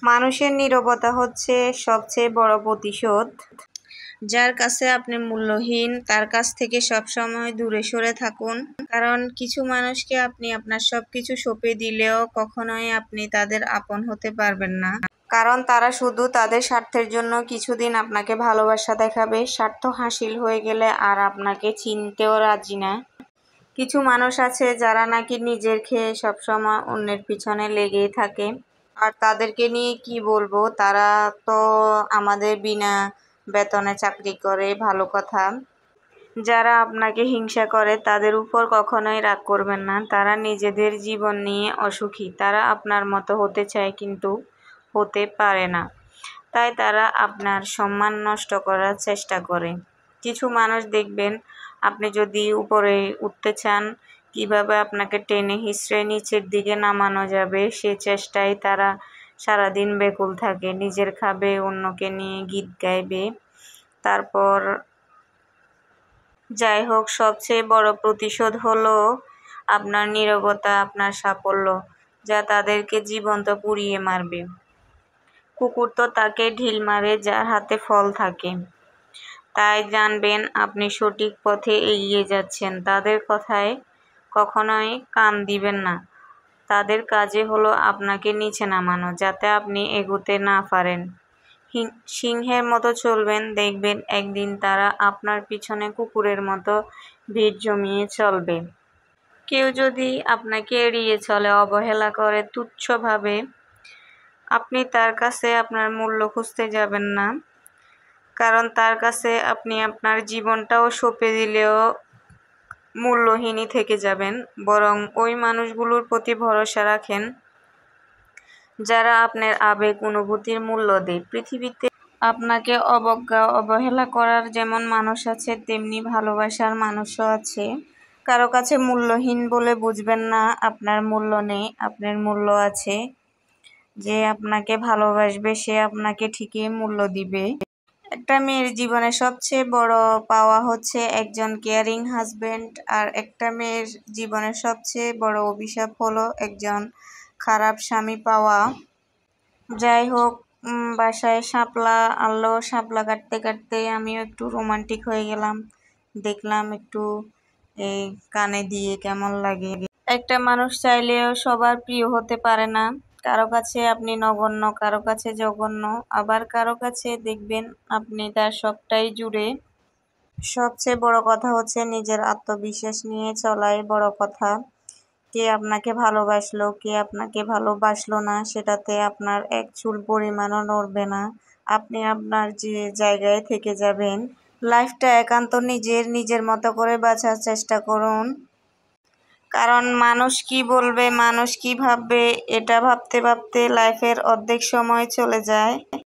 মানুষের নীরবতা হচ্ছে সবচেয়ে বড় প্রতিশোধ। যার কাছে আপনি মূল্যহীন তার কাছ থেকে সবসময় দূরে সরে থাকুন। কারণ কিছু মানুষকে আপনি আপনার সবকিছু সঁপে দিলেও কখনোই আপনি তাদের আপন হতে পারবেন না। কারণ তারা শুধু তাদের স্বার্থের জন্য কিছুদিন আপনাকে ভালোবাসা দেখাবে, স্বার্থ হাসিল হয়ে গেলে আর আপনাকে চিনতেও রাজি না। কিছু মানুষ আছে যারা নাকি নিজের খেয়ে সবসময় অন্যের পিছনে লেগেই থাকে। আর তাদেরকে নিয়ে কি বলবো, তারা তো আমাদের বিনা বেতনে চাকরি করে, ভালো কথা। যারা আপনাকে হিংসা করে তাদের উপর কখনোই রাগ করবেন না। তারা নিজেদের জীবন নিয়ে অসুখী। তারা আপনার মতো হতে চায় কিন্তু হতে পারে না। তাই তারা আপনার সম্মান নষ্ট করার চেষ্টা করে। কিছু মানুষ দেখবেন, আপনি যদি উপরে উঠতে চান, কিভাবে আপনাকে টেনে হিঁচড়ে নিচের দিকে নামানো যাবে সে চেষ্টায় তারা সারাদিন ব্যাকুল থাকে। নিজের খাবে, অন্যকে নিয়ে গীত গাইবে। তারপর যাই হোক, সবচেয়ে বড় প্রতিশোধ হলো আপনার নীরবতা, আপনার সাফল্য, যা তাদেরকে জীবন্ত পুড়িয়ে মারবে। কুকুর তো তাকে ঢিল মারে যার হাতে ফল থাকে। তাই জানবেন আপনি সঠিক পথে এগিয়ে যাচ্ছেন। তাদের কথায় কখনোই কান দিবেন না। তাদের কাজে হলো আপনাকে নিচে নামানো, যাতে আপনি এগোতে না পারেন। সিংহের মতো চলবেন, দেখবেন একদিন তারা আপনার পিছনে কুকুরের মতো ভিড় জমিয়ে চলবে। কেউ যদি আপনাকে এড়িয়ে চলে, অবহেলা করে, তুচ্ছ ভাবে, আপনি তার কাছে আপনার মূল্য খুঁজতে যাবেন না। কারণ তার কাছে আপনি আপনার জীবনটাও সঁপে দিলেও মূল্যহীনই থেকে যাবেন। বরং ওই মানুষগুলোর প্রতি ভরসা রাখেন যারা আপনার আবেগ অনুভূতির মূল্য দেয়। পৃথিবীতে আপনাকে অবজ্ঞা অবহেলা করার যেমন মানুষ আছে, তেমনি ভালোবাসার মানুষও আছে। কারো কাছে মূল্যহীন বলে বুঝবেন না আপনার মূল্য নেই, আপনার মূল্য আছে। যে আপনাকে ভালোবাসবে সে আপনাকে ঠিকই মূল্য দিবে। একটা মেয়ের জীবনে সবচেয়ে বড় পাওয়া হচ্ছে একজন কেয়ারিং হাজবেন্ড, আর একটা মেয়ের জীবনে সবচেয়ে বড় অভিশাপ হলো একজন খারাপ স্বামী পাওয়া। যাই হোক, বাসায় শাপলা আনলো, শাপলা কাটতে কাটতে আমিও একটু রোমান্টিক হয়ে গেলাম। দেখলাম একটু এই কানে দিয়ে কেমন লাগে। একটা মানুষ চাইলেও সবার প্রিয় হতে পারে না। কারো কাছে আপনি নগণ্য, কারো কাছে জঘন্য, আবার কারো কাছে দেখবেন আপনি তার সবটাই জুড়ে। সবচেয়ে বড় কথা হচ্ছে নিজের আত্মবিশ্বাস নিয়ে চলাই বড় কথা। কে আপনাকে ভালোবাসলো, কে আপনাকে ভালোবাসলো না, সেটাতে আপনার এক চুল পরিমাণও নড়বে না। আপনি আপনার যে জায়গায় থেকে যাবেন। লাইফটা একান্ত নিজের মতো করে বাঁচার চেষ্টা করুন। কারণ মানুষ কি বলবে, মানুষ কি ভাববে, এটা ভাবতে ভাবতে লাইফের অর্ধেক সময় চলে যায়।